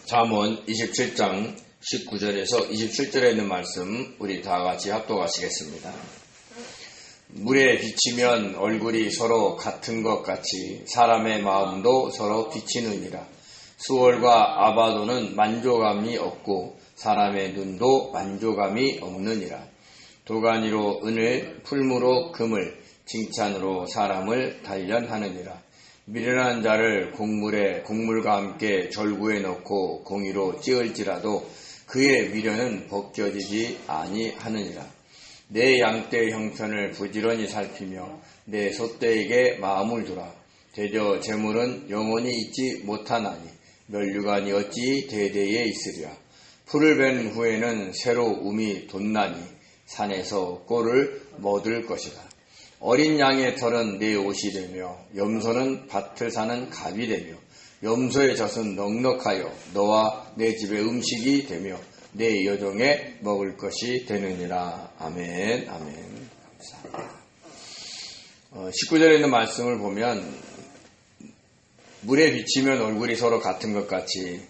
잠언 27장 19절에서 27절에 있는 말씀 우리 다 같이 합독하시겠습니다. 물에 비치면 얼굴이 서로 같은 것 같이 사람의 마음도 서로 비치느니라. 수월과 아바도는 만족감이 없고 사람의 눈도 만족감이 없느니라. 도가니로 은을, 풀무로 금을, 칭찬으로 사람을 단련하느니라. 미련한 자를 곡물과 함께 절구에 넣고 공의로 찌을지라도 그의 미련은 벗겨지지 아니하느니라. 내 양떼의 형편을 부지런히 살피며 내 소떼에게 마음을 두라. 대저 재물은 영원히 있지 못하나니 멸류관이 어찌 대대에 있으랴. 풀을 벤 후에는 새로 움이 돋나니 산에서 꼴을 먹을 것이다. 어린 양의 털은 내 옷이 되며 염소는 밭을 사는 갑이 되며 염소의 젖은 넉넉하여 너와 내 집의 음식이 되며 내 여종의 먹을 것이 되느니라. 아멘. 아멘. 감사합니다. 19절에 있는 말씀을 보면 물에 비치면 얼굴이 서로 같은 것 같이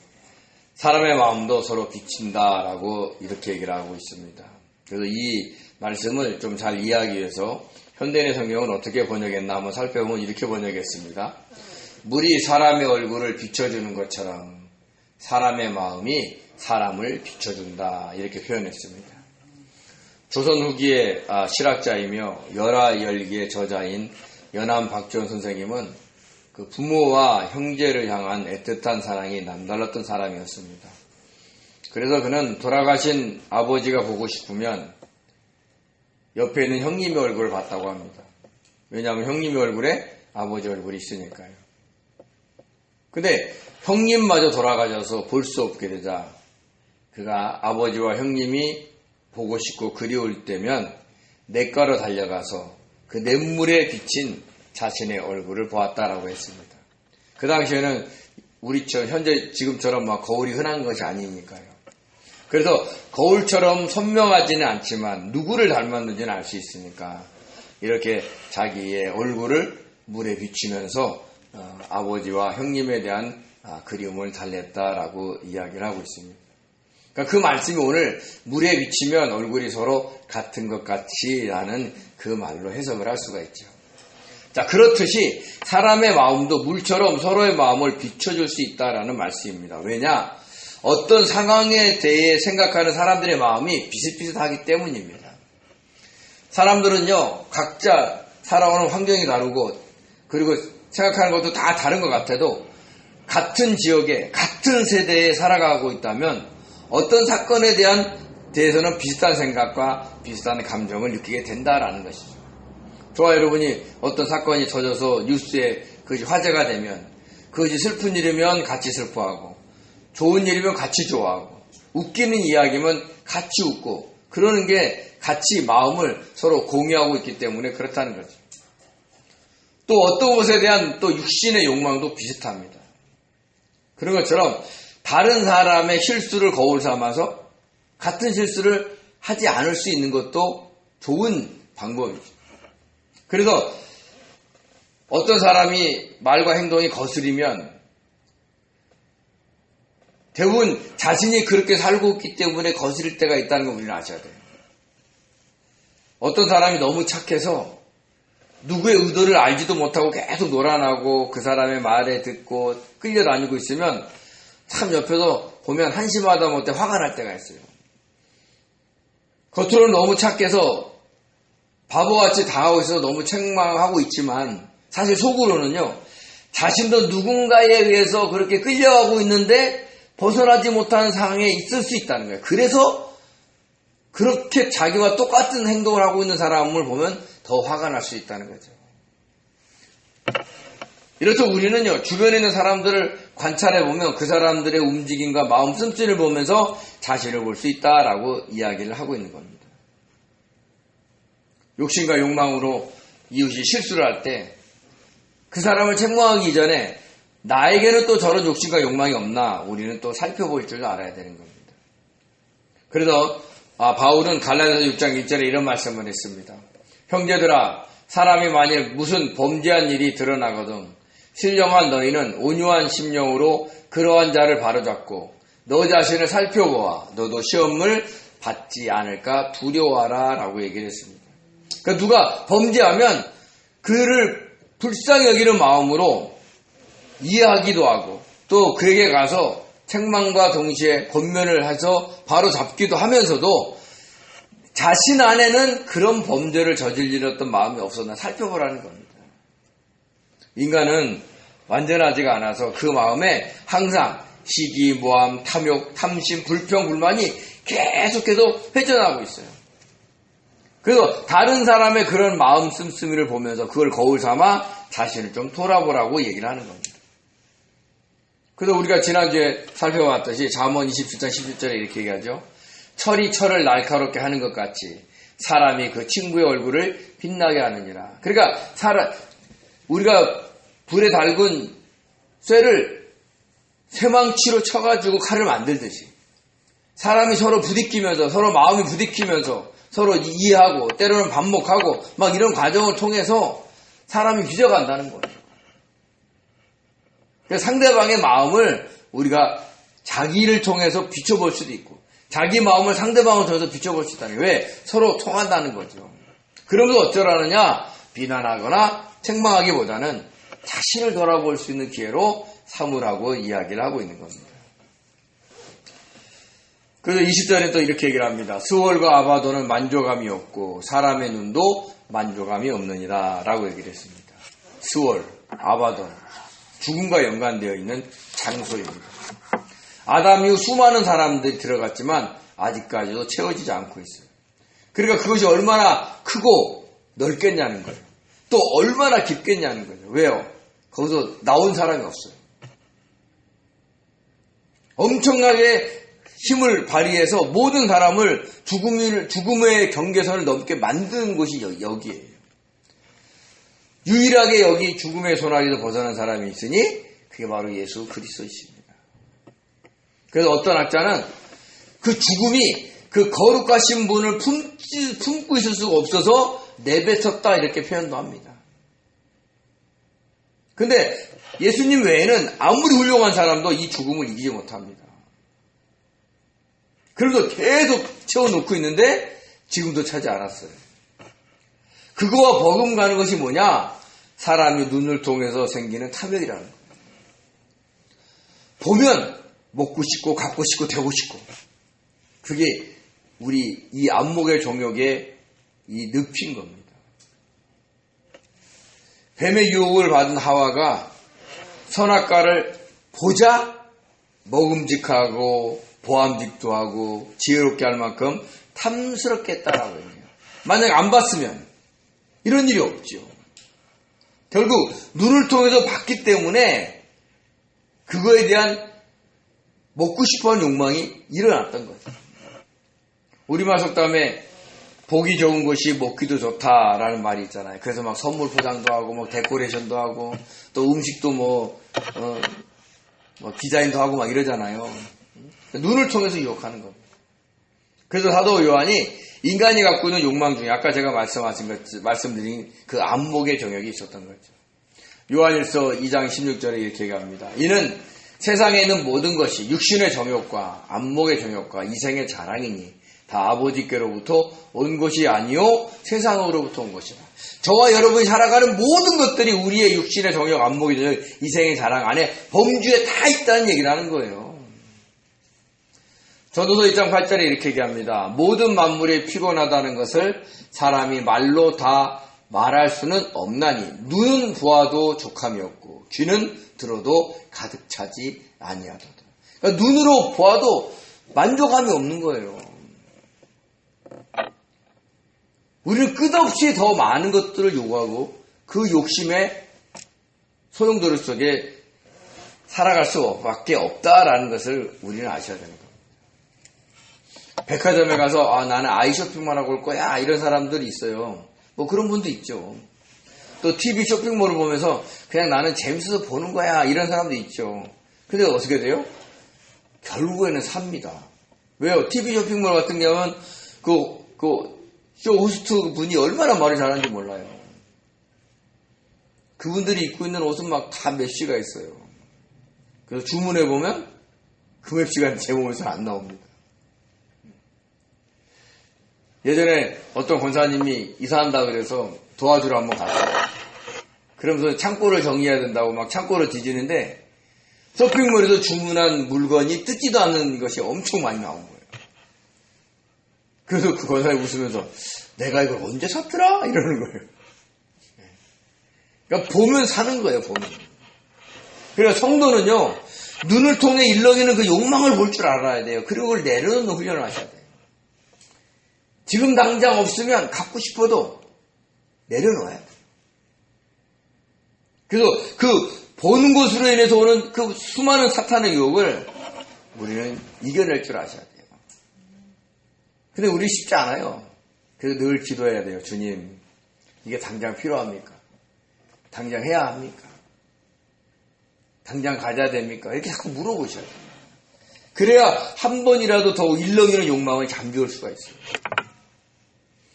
사람의 마음도 서로 비친다라고 이렇게 얘기를 하고 있습니다. 그래서 이 말씀을 좀 잘 이해하기 위해서 현대인의 성경은 어떻게 번역했나 한번 살펴보면 이렇게 번역했습니다. 물이 사람의 얼굴을 비춰주는 것처럼 사람의 마음이 사람을 비춰준다 이렇게 표현했습니다. 조선 후기의 실학자이며 열하열기의 저자인 연암 박지원 선생님은 그 부모와 형제를 향한 애틋한 사랑이 남달랐던 사람이었습니다. 그래서 그는 돌아가신 아버지가 보고 싶으면 옆에 있는 형님의 얼굴을 봤다고 합니다. 왜냐하면 형님의 얼굴에 아버지 얼굴이 있으니까요. 근데 형님마저 돌아가셔서 볼 수 없게 되자 그가 아버지와 형님이 보고 싶고 그리울 때면 냇가로 달려가서 그 냇물에 비친 자신의 얼굴을 보았다라고 했습니다. 그 당시에는 우리처럼 현재 지금처럼 막 거울이 흔한 것이 아니니까요. 그래서 거울처럼 선명하지는 않지만 누구를 닮았는지는 알 수 있으니까 이렇게 자기의 얼굴을 물에 비추면서 아버지와 형님에 대한 그리움을 달랬다라고 이야기를 하고 있습니다. 그러니까 그 말씀이 오늘 물에 비치면 얼굴이 서로 같은 것 같이라는 그 말로 해석을 할 수가 있죠. 자, 그렇듯이 사람의 마음도 물처럼 서로의 마음을 비춰줄 수 있다라는 말씀입니다. 왜냐? 어떤 상황에 대해 생각하는 사람들의 마음이 비슷비슷하기 때문입니다. 사람들은요, 각자 살아오는 환경이 다르고, 그리고 생각하는 것도 다 다른 것 같아도, 같은 지역에, 같은 세대에 살아가고 있다면, 어떤 사건에 대해서는 비슷한 생각과 비슷한 감정을 느끼게 된다라는 것이죠. 저와 여러분이 어떤 사건이 터져서 뉴스에 그것이 화제가 되면, 그것이 슬픈 일이면 같이 슬퍼하고, 좋은 일이면 같이 좋아하고 웃기는 이야기면 같이 웃고 그러는 게 같이 마음을 서로 공유하고 있기 때문에 그렇다는 거죠. 또 어떤 것에 대한 또 육신의 욕망도 비슷합니다. 그런 것처럼 다른 사람의 실수를 거울 삼아서 같은 실수를 하지 않을 수 있는 것도 좋은 방법이죠. 그래서 어떤 사람이 말과 행동이 거스리면 대부분 자신이 그렇게 살고 있기 때문에 거스릴 때가 있다는 걸 우리는 아셔야 돼요. 어떤 사람이 너무 착해서 누구의 의도를 알지도 못하고 계속 놀아나고 그 사람의 말에 듣고 끌려다니고 있으면 참 옆에서 보면 한심하다 못해 화가 날 때가 있어요. 겉으로는 너무 착해서 바보같이 다가오고 있어서 너무 책망하고 있지만 사실 속으로는요. 자신도 누군가에 의해서 그렇게 끌려가고 있는데 벗어나지 못하는 상황에 있을 수 있다는 거예요. 그래서 그렇게 자기와 똑같은 행동을 하고 있는 사람을 보면 더 화가 날 수 있다는 거죠. 이렇듯 우리는요, 주변에 있는 사람들을 관찰해 보면 그 사람들의 움직임과 마음 씀씀이를 보면서 자신을 볼 수 있다라고 이야기를 하고 있는 겁니다. 욕심과 욕망으로 이웃이 실수를 할 때 그 사람을 책망하기 이전에 나에게는 또 저런 욕심과 욕망이 없나 우리는 또 살펴볼 줄 알아야 되는 겁니다. 그래서 바울은 갈라디아서 6장 1절에 이런 말씀을 했습니다. 형제들아, 사람이 만일 무슨 범죄한 일이 드러나거든 신령한 너희는 온유한 심령으로 그러한 자를 바로잡고 너 자신을 살펴보아 너도 시험을 받지 않을까 두려워하라 라고 얘기를 했습니다. 그러니까 누가 범죄하면 그를 불쌍히 여기는 마음으로 이해하기도 하고 또 그에게 가서 책망과 동시에 권면을 해서 바로 잡기도 하면서도 자신 안에는 그런 범죄를 저질렀던 마음이 없었나 살펴보라는 겁니다. 인간은 완전하지가 않아서 그 마음에 항상 시기, 모함, 탐욕, 탐심, 불평, 불만이 계속해서 회전하고 있어요. 그래서 다른 사람의 그런 마음 씀씀이를 보면서 그걸 거울 삼아 자신을 좀 돌아보라고 얘기를 하는 겁니다. 그래서 우리가 지난주에 살펴봤듯이 잠언 27장 11절에 이렇게 얘기하죠. 철이 철을 날카롭게 하는 것 같이 사람이 그 친구의 얼굴을 빛나게 하느니라. 그러니까 우리가 불에 달군 쇠를 쇠망치로 쳐가지고 칼을 만들듯이 사람이 서로 부딪히면서 서로 마음이 부딪히면서 서로 이해하고 때로는 반목하고 막 이런 과정을 통해서 사람이 빚어간다는 거예요. 그래서 상대방의 마음을 우리가 자기를 통해서 비춰볼 수도 있고 자기 마음을 상대방을 통해서 비춰볼 수 있다는 거예요. 왜? 서로 통한다는 거죠. 그러면서 어쩌라느냐? 비난하거나 책망하기보다는 자신을 돌아볼 수 있는 기회로 삼으라고 이야기를 하고 있는 겁니다. 그래서 20절에 또 이렇게 얘기를 합니다. 스월과 아바돈은 만족감이 없고 사람의 눈도 만족감이 없느니라 라고 얘기를 했습니다. 스월, 아바돈, 죽음과 연관되어 있는 장소입니다. 아담 이후 수많은 사람들이 들어갔지만 아직까지도 채워지지 않고 있어요. 그러니까 그것이 얼마나 크고 넓겠냐는 거예요. 또 얼마나 깊겠냐는 거죠. 왜요? 거기서 나온 사람이 없어요. 엄청나게 힘을 발휘해서 모든 사람을 죽음의 경계선을 넘게 만든 곳이 여기예요. 유일하게 여기 죽음의 소나기에서 벗어난 사람이 있으니 그게 바로 예수 그리스도이십니다. 그래서 어떤 학자는 그 죽음이 그 거룩하신 분을 품고 있을 수가 없어서 내뱉었다 이렇게 표현도 합니다. 근데 예수님 외에는 아무리 훌륭한 사람도 이 죽음을 이기지 못합니다. 그래도 계속 채워놓고 있는데 지금도 차지 않았어요. 그거와 버금가는 것이 뭐냐? 사람이 눈을 통해서 생기는 탐욕이라는 거예요. 보면 먹고 싶고 갖고 싶고 되고 싶고 그게 우리 이 안목의 종욕의 이 늪인 겁니다. 뱀의 유혹을 받은 하와가 선악과를 보자 먹음직하고 보암직도 하고 지혜롭게 할 만큼 탐스럽게 했다라고 해요. 만약에 안 봤으면 이런 일이 없죠. 결국 눈을 통해서 봤기 때문에 그거에 대한 먹고 싶어하는 욕망이 일어났던 거죠. 우리말 속담에 보기 좋은 것이 먹기도 좋다라는 말이 있잖아요. 그래서 막 선물 포장도 하고 뭐 데코레이션도 하고 또 음식도 뭐 디자인도 하고 막 이러잖아요. 눈을 통해서 유혹하는 겁니다. 그래서 사도 요한이 인간이 갖고 있는 욕망 중에 아까 제가 말씀드린 그 안목의 정욕이 있었던 거죠. 요한일서 2장 16절에 이렇게 얘기합니다. 이는 세상에 있는 모든 것이 육신의 정욕과 안목의 정욕과 이생의 자랑이니 다 아버지께로부터 온 것이 아니요 세상으로부터 온 것이라. 저와 여러분이 살아가는 모든 것들이 우리의 육신의 정욕, 안목의 정욕, 이생의 자랑 안에 범주에 다 있다는 얘기를 하는 거예요. 전도서 1장 8절에 이렇게 얘기합니다. 모든 만물이 피곤하다는 것을 사람이 말로 다 말할 수는 없나니 눈은 보아도 족함이 없고 귀는 들어도 가득 차지 아니하도다. 그러니까 눈으로 보아도 만족함이 없는 거예요. 우리는 끝없이 더 많은 것들을 요구하고 그 욕심에 소용돌이 속에 살아갈 수밖에 없다라는 것을 우리는 아셔야 되는 겁니다. 백화점에 가서 나는 아이 쇼핑만 하고 올 거야 이런 사람들이 있어요. 뭐 그런 분도 있죠. 또 TV 쇼핑몰을 보면서 그냥 나는 재밌어서 보는 거야 이런 사람도 있죠. 근데 어떻게 돼요? 결국에는 삽니다. 왜요? TV 쇼핑몰 같은 경우는 쇼 호스트 분이 얼마나 말을 잘하는지 몰라요. 그분들이 입고 있는 옷은 막 다 메쉬가 있어요. 그래서 주문해 보면 금액시간 제 몸에서 안 나옵니다. 예전에 어떤 권사님이 이사한다 그래서 도와주러 한번 갔어요. 그러면서 창고를 정리해야 된다고 막 창고를 뒤지는데 쇼핑몰에서 주문한 물건이 뜯지도 않는 것이 엄청 많이 나온 거예요. 그래서 그 권사님이 웃으면서 내가 이걸 언제 샀더라? 이러는 거예요. 그러니까 보면 사는 거예요, 보면. 그러니까 성도는요, 눈을 통해 일렁이는 그 욕망을 볼 줄 알아야 돼요. 그리고 그걸 내려놓는 훈련을 하셔야 돼요. 지금 당장 없으면 갖고 싶어도 내려놓아야 돼요. 그래서 그 보는 것으로 인해서 오는 그 수많은 사탄의 유혹을 우리는 이겨낼 줄 아셔야 돼요. 근데 우리 쉽지 않아요. 그래서 늘 기도해야 돼요. 주님, 이게 당장 필요합니까? 당장 해야 합니까? 당장 가져야 됩니까? 이렇게 자꾸 물어보셔야 돼요. 그래야 한 번이라도 더 일렁이는 욕망을 잠재울 수가 있어요.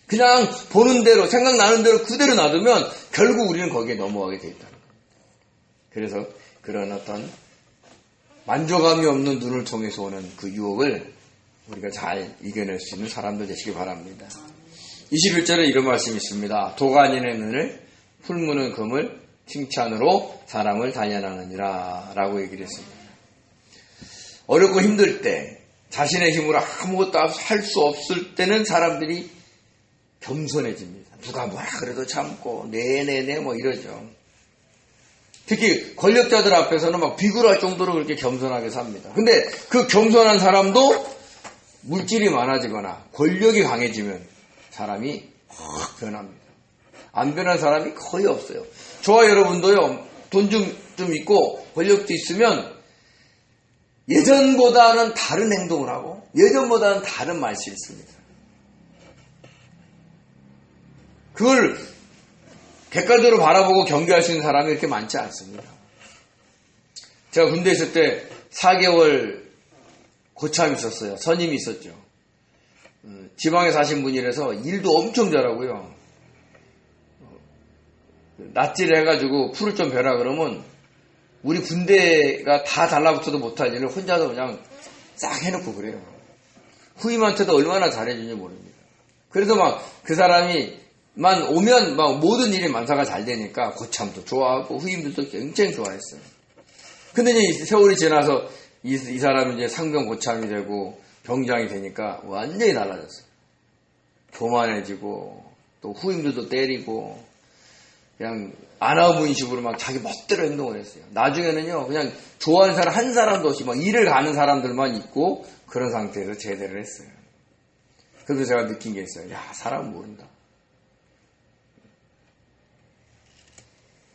그냥 보는 대로, 생각나는 대로 그대로 놔두면 결국 우리는 거기에 넘어가게 돼 있다는 거예요. 그래서 그런 어떤 만족감이 없는 눈을 통해서 오는 그 유혹을 우리가 잘 이겨낼 수 있는 사람들 되시기 바랍니다. 21절에 이런 말씀이 있습니다. 도가니는 은을, 풀무는 금을, 칭찬으로 사람을 단련하느니라 라고 얘기를 했습니다. 어렵고 힘들 때, 자신의 힘으로 아무것도 할 수 없을 때는 사람들이 겸손해집니다. 누가 뭐라 그래도 참고 네네네 뭐 이러죠. 특히 권력자들 앞에서는 막 비굴할 정도로 그렇게 겸손하게 삽니다. 근데 그 겸손한 사람도 물질이 많아지거나 권력이 강해지면 사람이 확 변합니다. 안 변한 사람이 거의 없어요. 저와 여러분도요, 돈 좀 있고 권력도 있으면 예전보다는 다른 행동을 하고 예전보다는 다른 말씀이 있습니다. 그걸 객관적으로 바라보고 경계할 수 있는 사람이 이렇게 많지 않습니다. 제가 군대에 있을 때 4개월 고참이 있었어요. 선임이 있었죠. 지방에 사신 분이라서 일도 엄청 잘하고요. 낯질 해가지고 풀을 좀 베라 그러면 우리 군대가 다 달라붙어도 못할 일을 혼자서 그냥 싹 해놓고 그래요. 후임한테도 얼마나 잘해주는지 모릅니다. 그래서 막 그 사람이만 오면 막 모든 일이 만사가 잘 되니까 고참도 좋아하고 후임들도 굉장히 좋아했어요. 근데 이제 세월이 지나서 이 사람이 이제 상병 고참이 되고 병장이 되니까 완전히 달라졌어요. 교만해지고 또 후임들도 때리고 그냥 아나무인식으로 막 자기 멋대로 행동을 했어요. 나중에는요, 그냥 좋아하는 사람 한 사람도 없이 막 일을 가는 사람들만 있고 그런 상태에서 제대를 했어요. 그래서 제가 느낀 게 있어요. 야, 사람은 모른다.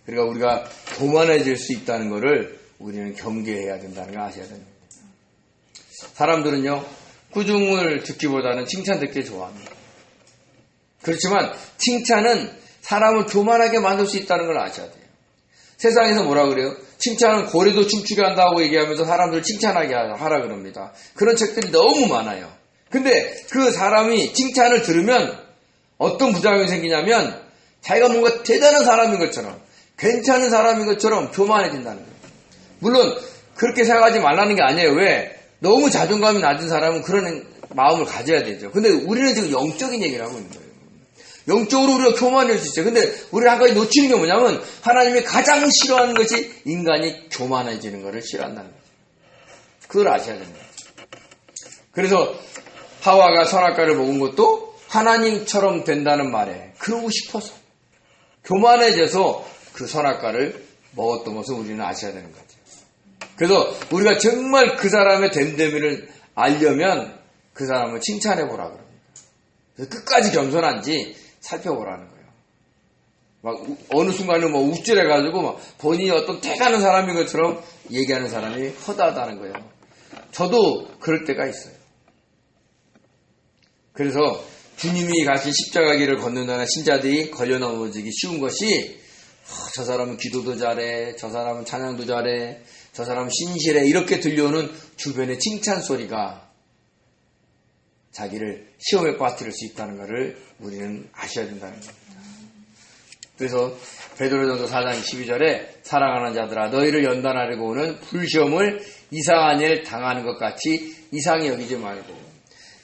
그러니까 우리가 교만해질 수 있다는 것을 우리는 경계해야 된다는 걸 아셔야 됩니다. 사람들은요, 꾸중을 듣기보다는 칭찬 듣기 좋아합니다. 그렇지만 칭찬은 사람을 교만하게 만들 수 있다는 걸 아셔야 돼요. 세상에서 뭐라 그래요? 칭찬은 고래도 춤추게 한다고 얘기하면서 사람들을 칭찬하게 하라 그럽니다. 그런 책들이 너무 많아요. 근데 그 사람이 칭찬을 들으면 어떤 부작용이 생기냐면 자기가 뭔가 대단한 사람인 것처럼 괜찮은 사람인 것처럼 교만해진다는 거예요. 물론 그렇게 생각하지 말라는 게 아니에요. 왜? 너무 자존감이 낮은 사람은 그런 마음을 가져야 되죠. 근데 우리는 지금 영적인 얘기를 하고 있는 거예요. 영적으로 우리가 교만할 수 있어요. 근데 우리는 한 가지 놓치는 게 뭐냐면 하나님이 가장 싫어하는 것이 인간이 교만해지는 것을 싫어한다는 거죠. 그걸 아셔야 됩니다. 그래서 하와가 선악과를 먹은 것도 하나님처럼 된다는 말에 그러고 싶어서 교만해져서 그 선악과를 먹었던 것을 우리는 아셔야 되는 거죠. 그래서 우리가 정말 그 사람의 됨됨이를 알려면 그 사람을 칭찬해보라 그럽니다. 그래서 끝까지 겸손한지 살펴보라는 거예요. 막 어느 순간에 뭐 우쭐해가지고 막 본인이 어떤 태가는 사람인 것처럼 얘기하는 사람이 허다하다는 거예요. 저도 그럴 때가 있어요. 그래서 주님이 가신 십자가 길을 걷는다는 신자들이 걸려 넘어지기 쉬운 것이 저 사람은 기도도 잘해, 저 사람은 찬양도 잘해, 저 사람은 신실해 이렇게 들려오는 주변의 칭찬 소리가 자기를 시험에 빠뜨릴 수 있다는 것을 우리는 아셔야 된다는 겁니다. 그래서 베드로전서 4장 12절에 사랑하는 자들아 너희를 연단하려고 오는 불시험을 이상한 일 당하는 것 같이 이상히 여기지 말고.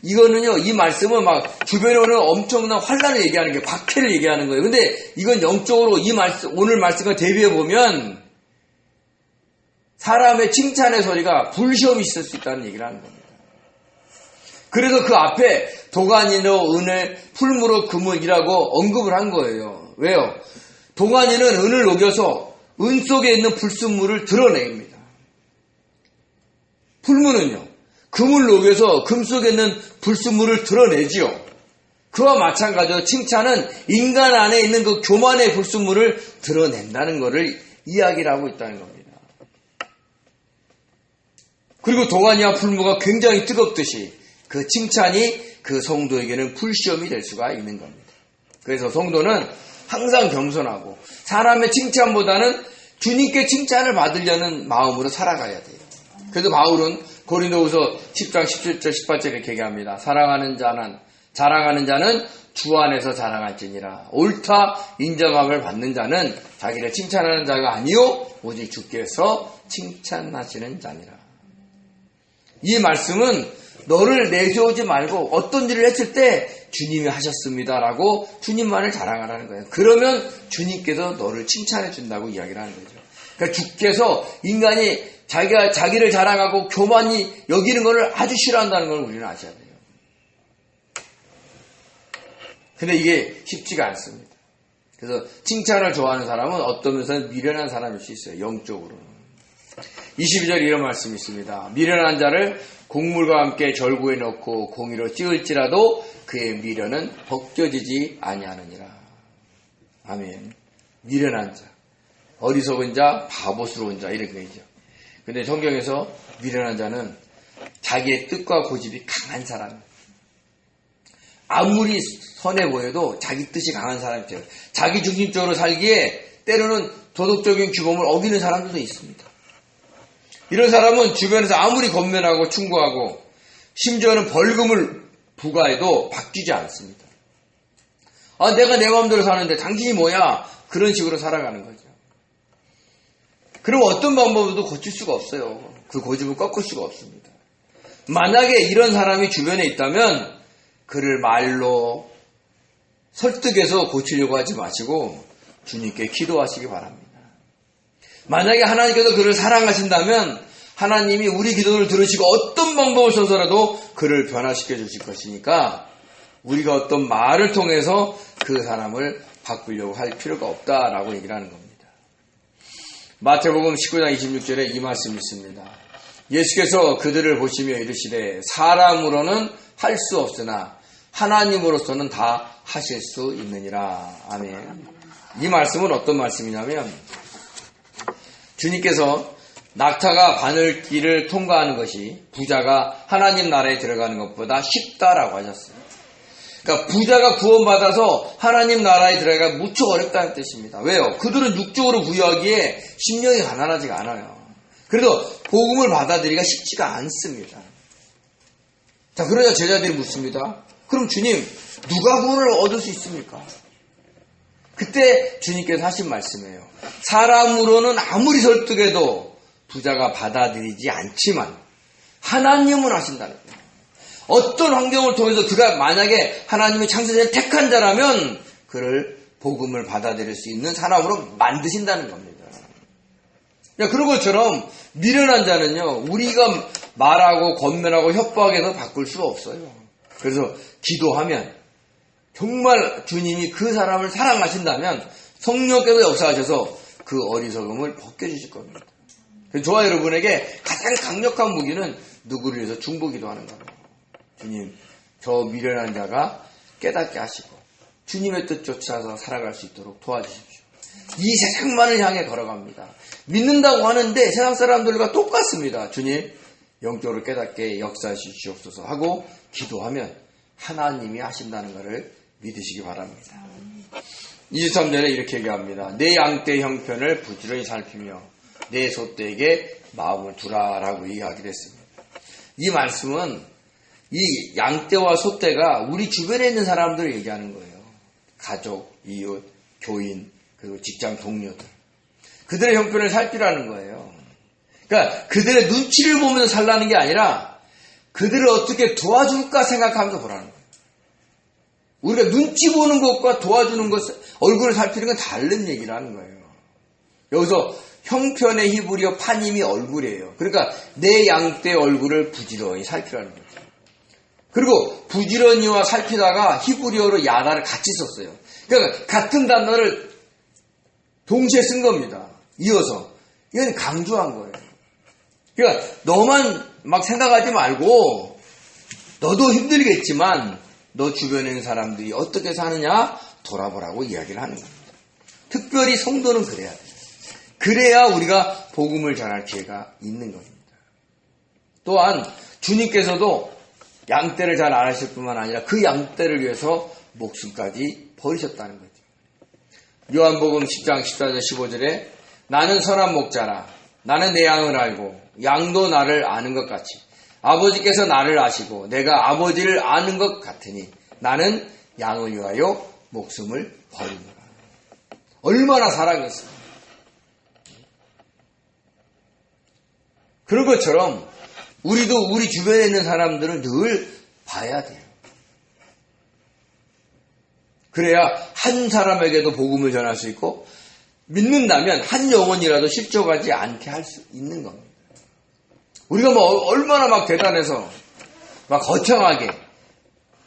이거는요, 이 말씀은 막 주변에 오는 엄청난 환란을 얘기하는 게 박해를 얘기하는 거예요. 근데 이건 영적으로 이 말씀, 오늘 말씀과 대비해 보면 사람의 칭찬의 소리가 불시험이 있을 수 있다는 얘기를 하는 겁니다. 그래서 그 앞에 도가니로 은을, 풀무로 금을이라고 언급을 한 거예요. 왜요? 도가니는 은을 녹여서 은 속에 있는 불순물을 드러냅니다. 풀무는요, 금을 녹여서 금 속에 있는 불순물을 드러내지요. 그와 마찬가지로 칭찬은 인간 안에 있는 그 교만의 불순물을 드러낸다는 것을 이야기를 하고 있다는 겁니다. 그리고 도가니와 풀무가 굉장히 뜨겁듯이 그 칭찬이 그 성도에게는 불시험이 될 수가 있는 겁니다. 그래서 성도는 항상 겸손하고 사람의 칭찬보다는 주님께 칭찬을 받으려는 마음으로 살아가야 돼요. 그래서 바울은 고린도후서 10장 17절 18절에 이렇게 얘기합니다. 자랑하는 자는 주 안에서 자랑할지니라. 옳다 인정함을 받는 자는 자기를 칭찬하는 자가 아니요 오직 주께서 칭찬하시는 자니라. 이 말씀은 너를 내세우지 말고 어떤 일을 했을 때 주님이 하셨습니다라고 주님만을 자랑하라는 거예요. 그러면 주님께서 너를 칭찬해 준다고 이야기를 하는 거죠. 그러니까 주께서 인간이 자기를 자랑하고 교만이 여기는 것을 아주 싫어한다는 걸 우리는 아셔야 돼요. 근데 이게 쉽지가 않습니다. 그래서 칭찬을 좋아하는 사람은 어떤 면에서는 미련한 사람일 수 있어요. 영적으로는. 22절 이런 말씀이 있습니다. 미련한 자를 곡물과 함께 절구에 넣고 공의로 찌을지라도 그의 미련은 벗겨지지 아니하느니라. 아멘. 미련한 자, 어리석은 자, 바보스러운 자 이렇게 되죠. 근데 성경에서 미련한 자는 자기의 뜻과 고집이 강한 사람. 아무리 선해 보여도 자기 뜻이 강한 사람이죠. 자기 중심적으로 살기에 때로는 도덕적인 규범을 어기는 사람들도 있습니다. 이런 사람은 주변에서 아무리 권면하고 충고하고 심지어는 벌금을 부과해도 바뀌지 않습니다. 아, 내가 내 마음대로 사는데 당신이 뭐야? 그런 식으로 살아가는 거죠. 그럼 어떤 방법으로도 고칠 수가 없어요. 그 고집을 꺾을 수가 없습니다. 만약에 이런 사람이 주변에 있다면 그를 말로 설득해서 고치려고 하지 마시고 주님께 기도하시기 바랍니다. 만약에 하나님께서 그를 사랑하신다면 하나님이 우리 기도를 들으시고 어떤 방법을 써서라도 그를 변화시켜 주실 것이니까 우리가 어떤 말을 통해서 그 사람을 바꾸려고 할 필요가 없다라고 얘기를 하는 겁니다. 마태복음 19장 26절에 이 말씀이 있습니다. 예수께서 그들을 보시며 이르시되 사람으로는 할 수 없으나 하나님으로서는 다 하실 수 있느니라. 아멘. 이 말씀은 어떤 말씀이냐면 주님께서 낙타가 바늘길을 통과하는 것이 부자가 하나님 나라에 들어가는 것보다 쉽다라고 하셨어요. 그러니까 부자가 구원받아서 하나님 나라에 들어가기가 무척 어렵다는 뜻입니다. 왜요? 그들은 육적으로 부유하기에 심령이 가난하지가 않아요. 그래서 복음을 받아들이기가 쉽지가 않습니다. 자, 그러자 제자들이 묻습니다. 그럼 주님, 누가 구원을 얻을 수 있습니까? 그때 주님께서 하신 말씀이에요. 사람으로는 아무리 설득해도 부자가 받아들이지 않지만 하나님은 하신다는 거예요. 어떤 환경을 통해서 그가 만약에 하나님의 창세자를 택한 자라면 그를 복음을 받아들일 수 있는 사람으로 만드신다는 겁니다. 그런 것처럼 미련한 자는요, 우리가 말하고 권면하고 협박해서 바꿀 수가 없어요. 그래서 기도하면 정말 주님이 그 사람을 사랑하신다면 성령께서 역사하셔서 그 어리석음을 벗겨주실 겁니다. 저와 여러분에게 가장 강력한 무기는 누구를 위해서 중보기도하는 거예요. 주님, 저 미련한 자가 깨닫게 하시고 주님의 뜻 쫓아서 살아갈 수 있도록 도와주십시오. 이 세상만을 향해 걸어갑니다. 믿는다고 하는데 세상 사람들과 똑같습니다. 주님, 영적으로 깨닫게 역사해 주시옵소서 하고 기도하면 하나님이 하신다는 것을 믿으시기 바랍니다. 23절에 이렇게 얘기합니다. 내 양떼 형편을 부지런히 살피며 내 소떼에게 마음을 두라라고 얘기하기로 했습니다. 이 말씀은 이 양떼와 소떼가 우리 주변에 있는 사람들을 얘기하는 거예요. 가족, 이웃, 교인, 그리고 직장 동료들. 그들의 형편을 살피라는 거예요. 그러니까 그들의 눈치를 보면서 살라는 게 아니라 그들을 어떻게 도와줄까 생각하면서 보라는 거예요. 우리가 눈치 보는 것과 도와주는 것, 얼굴을 살피는 건 다른 얘기라는 거예요. 여기서 형편의 히브리어 파님이 얼굴이에요. 그러니까 내 양떼 얼굴을 부지런히 살피라는 거죠. 그리고 부지런히와 살피다가 히브리어로 야다를 같이 썼어요. 그러니까 같은 단어를 동시에 쓴 겁니다. 이어서. 이건 강조한 거예요. 그러니까 너만 막 생각하지 말고 너도 힘들겠지만 너 주변에 있는 사람들이 어떻게 사느냐 돌아보라고 이야기를 하는 겁니다. 특별히 성도는 그래야 돼요. 그래야 우리가 복음을 전할 기회가 있는 겁니다. 또한 주님께서도 양떼를 잘 알으실 뿐만 아니라 그 양떼를 위해서 목숨까지 버리셨다는 거죠. 요한복음 10장 14절 15절에 나는 선한 목자라 나는 내 양을 알고 양도 나를 아는 것 같이 아버지께서 나를 아시고 내가 아버지를 아는 것 같으니 나는 양을 위하여 목숨을 버리노라. 얼마나 사랑했어요. 그런 것처럼 우리도 우리 주변에 있는 사람들을 늘 봐야 돼요. 그래야 한 사람에게도 복음을 전할 수 있고 믿는다면 한 영혼이라도 실족하지 않게 할 수 있는 겁니다. 우리가 얼마나 막 대단해서 막 거창하게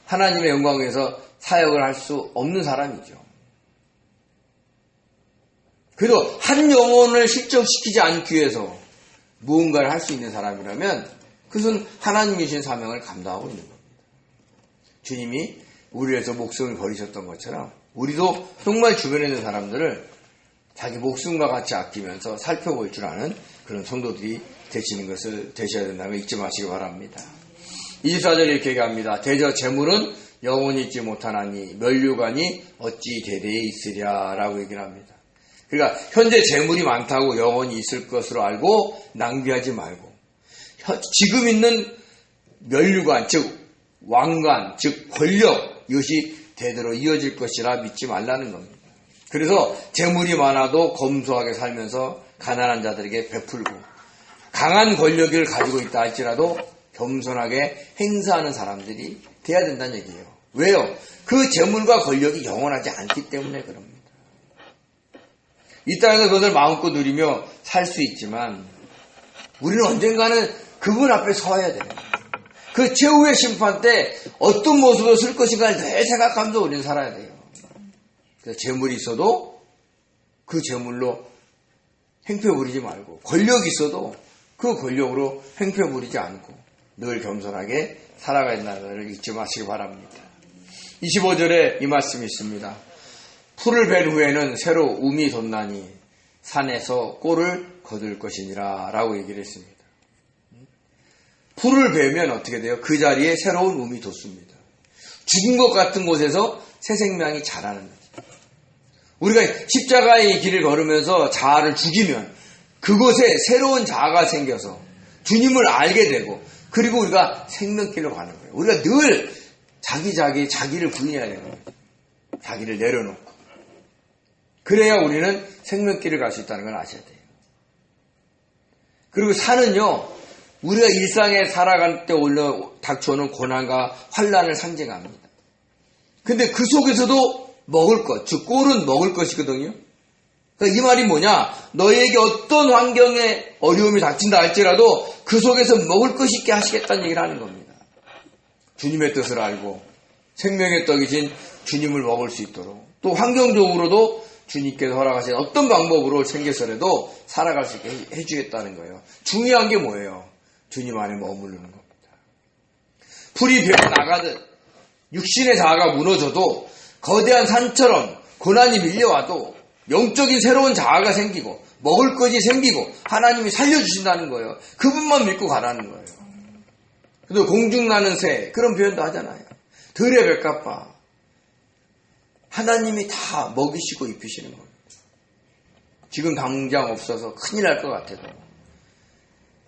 하나님의 영광을 위해서 사역을 할 수 없는 사람이죠. 그래도 한 영혼을 실족시키지 않기 위해서 무언가를 할 수 있는 사람이라면 그것은 하나님이 주신 사명을 감당하고 있는 겁니다. 주님이 우리를 위해서 목숨을 버리셨던 것처럼 우리도 정말 주변에 있는 사람들을 자기 목숨과 같이 아끼면서 살펴볼 줄 아는 그런 성도들이 되셔야 된다는 걸 잊지 마시기 바랍니다. 24절에 이렇게 얘기합니다. 대저 재물은 영원히 있지 못하나니 면류관이 어찌 대대에 있으랴 라고 얘기를 합니다. 그러니까 현재 재물이 많다고 영원히 있을 것으로 알고 낭비하지 말고 지금 있는 면류관 즉 왕관 즉 권력 이것이 대대로 이어질 것이라 믿지 말라는 겁니다. 그래서 재물이 많아도 검소하게 살면서 가난한 자들에게 베풀고 강한 권력을 가지고 있다 할지라도 겸손하게 행사하는 사람들이 돼야 된다는 얘기예요. 왜요? 그 재물과 권력이 영원하지 않기 때문에 그럽니다. 이 땅에서 그것을 마음껏 누리며 살 수 있지만 우리는 언젠가는 그분 앞에 서야 돼요. 그 최후의 심판 때 어떤 모습으로 쓸 것인가를 늘 생각하면서 우리는 살아야 돼요. 그래서 재물이 있어도 그 재물로 행패 부리지 말고 권력이 있어도 그 권력으로 행패 부리지 않고 늘 겸손하게 살아가야 된다는 것을 잊지 마시기 바랍니다. 25절에 이 말씀이 있습니다. 풀을 벤 후에는 새로 움이 돋나니 산에서 꼴을 거둘 것이니라 라고 얘기를 했습니다. 풀을 베면 어떻게 돼요? 그 자리에 새로운 움이 돋습니다. 죽은 것 같은 곳에서 새 생명이 자라는 거죠. 우리가 십자가의 길을 걸으면서 자아를 죽이면 그곳에 새로운 자아가 생겨서 주님을 알게 되고 그리고 우리가 생명길로 가는 거예요. 우리가 늘 자기를 부인해야 되는 거예요. 자기를 내려놓고. 그래야 우리는 생명길을 갈 수 있다는 걸 아셔야 돼요. 그리고 산은요, 우리가 일상에 살아갈 때 닥쳐오는 고난과 환난을 상징합니다. 근데 그 속에서도 먹을 것, 즉 꼴은 먹을 것이거든요. 그러니까 이 말이 뭐냐? 너희에게 어떤 환경에 어려움이 닥친다 할지라도 그 속에서 먹을 것이 있게 하시겠다는 얘기를 하는 겁니다. 주님의 뜻을 알고 생명의 떡이신 주님을 먹을 수 있도록 또 환경적으로도 주님께서 허락하신 어떤 방법으로 생겨서라도 살아갈 수 있게 해주겠다는 거예요. 중요한 게 뭐예요? 주님 안에 머무르는 겁니다. 풀이 베어 나가듯 육신의 자아가 무너져도 거대한 산처럼 고난이 밀려와도 영적인 새로운 자아가 생기고 먹을 것이 생기고 하나님이 살려주신다는 거예요. 그분만 믿고 가라는 거예요. 그래도 공중나는 새 그런 표현도 하잖아요. 들의 백합화 하나님이 다 먹이시고 입히시는 겁니다. 지금 당장 없어서 큰일 날 것 같아도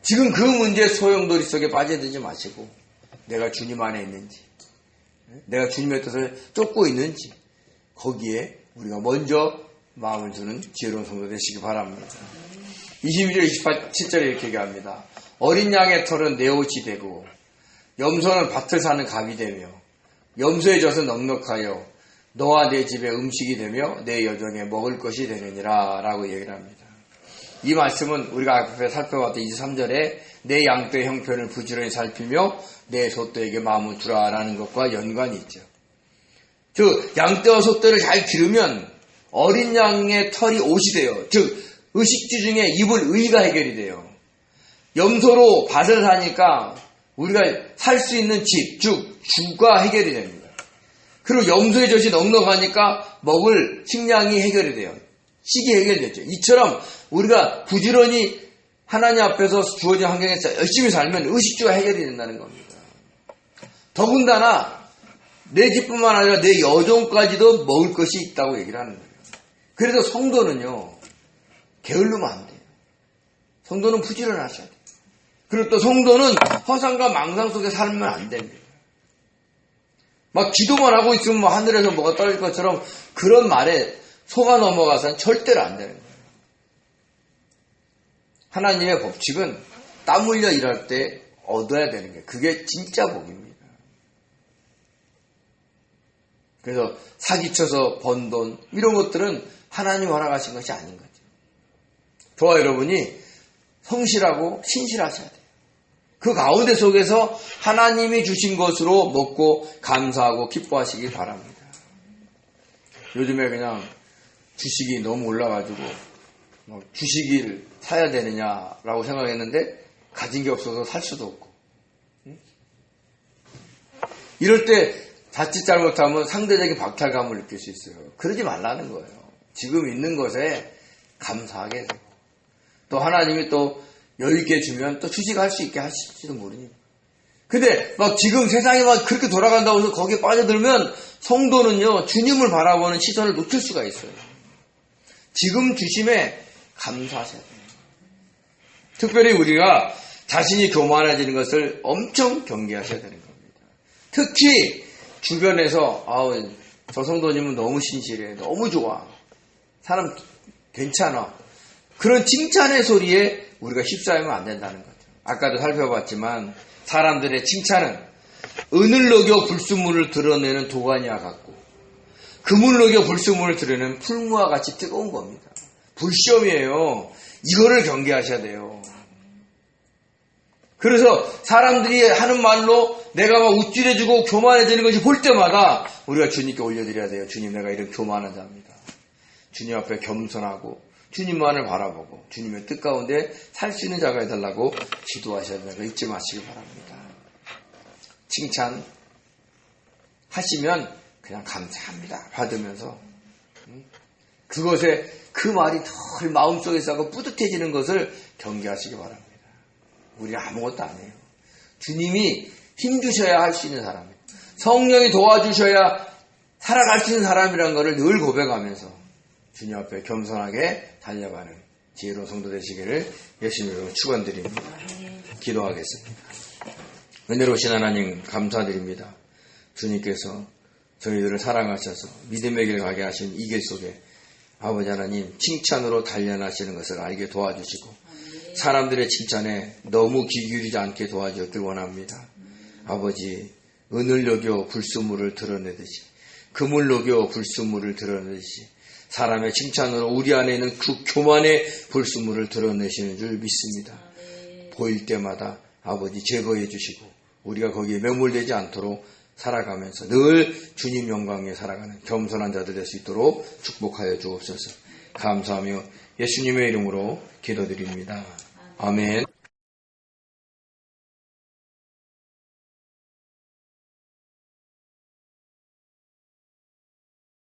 지금 그 문제 소용돌이 속에 빠져들지 마시고 내가 주님 안에 있는지 내가 주님의 뜻을 쫓고 있는지 거기에 우리가 먼저 마음을 두는 지혜로운 성도 되시기 바랍니다. 22절 27절에 이렇게 얘기합니다. 어린 양의 털은 내 옷이 되고 염소는 밭을 사는 갑이 되며 염소의 젖은 넉넉하여 너와 내 집의 음식이 되며 내 여종에 먹을 것이 되느니라 라고 얘기를 합니다. 이 말씀은 우리가 앞에 살펴봤던 23절에 내 양떼의 형편을 부지런히 살피며 내 소떼에게 마음을 두라 라는 것과 연관이 있죠. 즉 양떼와 소떼를 잘 기르면 어린 양의 털이 옷이 돼요. 즉 의식주 중에 입을 의가 해결이 돼요. 염소로 밭을 사니까 우리가 살 수 있는 집, 즉 주가 해결이 됩니다. 그리고 염소의 젖이 넉넉하니까 먹을 식량이 해결이 돼요. 식이 해결되죠. 이처럼 우리가 부지런히 하나님 앞에서 주어진 환경에서 열심히 살면 의식주가 해결이 된다는 겁니다. 더군다나 내 집뿐만 아니라 내 여종까지도 먹을 것이 있다고 얘기를 하는 거예요. 그래서 성도는요, 게을르면 안 돼요. 성도는 부지런하셔야 돼요. 그리고 또 성도는 허상과 망상 속에 살면 안 됩니다. 막 기도만 하고 있으면 뭐 하늘에서 뭐가 떨어질 것처럼 그런 말에 속아 넘어가서는 절대로 안 되는 거예요. 하나님의 법칙은 땀 흘려 일할 때 얻어야 되는 게 그게 진짜 복입니다. 그래서 사기쳐서 번 돈 이런 것들은 하나님 허락하신 것이 아닌 거죠. 저와 여러분이 성실하고 신실하셔야 돼요. 그 가운데 속에서 하나님이 주신 것으로 먹고 감사하고 기뻐하시기 바랍니다. 요즘에 그냥 주식이 너무 올라가지고 주식을 사야 되느냐라고 생각했는데 가진 게 없어서 살 수도 없고, 이럴 때 자칫 잘못하면 상대적인 박탈감을 느낄 수 있어요. 그러지 말라는 거예요. 지금 있는 것에 감사하게 되고, 또 하나님이 또 여유있게 주면 또 주식할 수 있게 하실지도 모르니까. 근데 막 지금 세상이 막 그렇게 돌아간다고 해서 거기에 빠져들면 성도는요, 주님을 바라보는 시선을 놓칠 수가 있어요. 지금 주심에 감사하셔야 돼요. 특별히 우리가 자신이 교만해지는 것을 엄청 경계하셔야 되는 겁니다. 특히 주변에서 저 성도님은 너무 신실해, 너무 좋아, 사람 괜찮아, 그런 칭찬의 소리에 우리가 휩싸이면 안 된다는 거죠. 아까도 살펴봤지만 사람들의 칭찬은 은을 녹여 불순물을 드러내는 도가니와 같고 금을 녹여 불순물을 드러내는 풀무와 같이 뜨거운 겁니다. 불시험이에요. 이거를 경계하셔야 돼요. 그래서 사람들이 하는 말로 내가 막 우쭐해지고 교만해지는 것이 볼 때마다 우리가 주님께 올려드려야 돼요. 주님, 내가 이런 교만한 자입니다. 주님 앞에 겸손하고 주님만을 바라보고 주님의 뜻 가운데 살 수 있는 자가 해달라고 기도하셔야 되는 거 잊지 마시기 바랍니다. 칭찬 하시면 그냥 감사합니다 받으면서 그것에 그 말이 덜 마음속에 쌓고 뿌듯해지는 것을 경계하시기 바랍니다. 우리는 아무것도 안 해요. 주님이 힘주셔야 할 수 있는 사람이에요. 성령이 도와주셔야 살아갈 수 있는 사람이라는 것을 늘 고백하면서 주님 앞에 겸손하게 달려가는 지혜로운 성도 되시기를 예수님으로 축원드립니다. 기도하겠습니다. 은혜로우신 하나님 감사드립니다. 주님께서 저희들을 사랑하셔서 믿음의 길 가게 하신 이 길 속에 아버지 하나님 칭찬으로 단련하시는 것을 알게 도와주시고 사람들의 칭찬에 너무 귀 기울이지 않게 도와주었길 원합니다. 아버지, 은을 녹여 불순물을 드러내듯이 금을 녹여 불순물을 드러내듯이 사람의 칭찬으로 우리 안에 있는 그 교만의 불순물을 드러내시는 줄 믿습니다. 보일 때마다 아버지 제거해 주시고 우리가 거기에 매몰되지 않도록 살아가면서 늘 주님 영광에 살아가는 겸손한 자들 될 수 있도록 축복하여 주옵소서. 감사하며 예수님의 이름으로 기도드립니다. 아멘.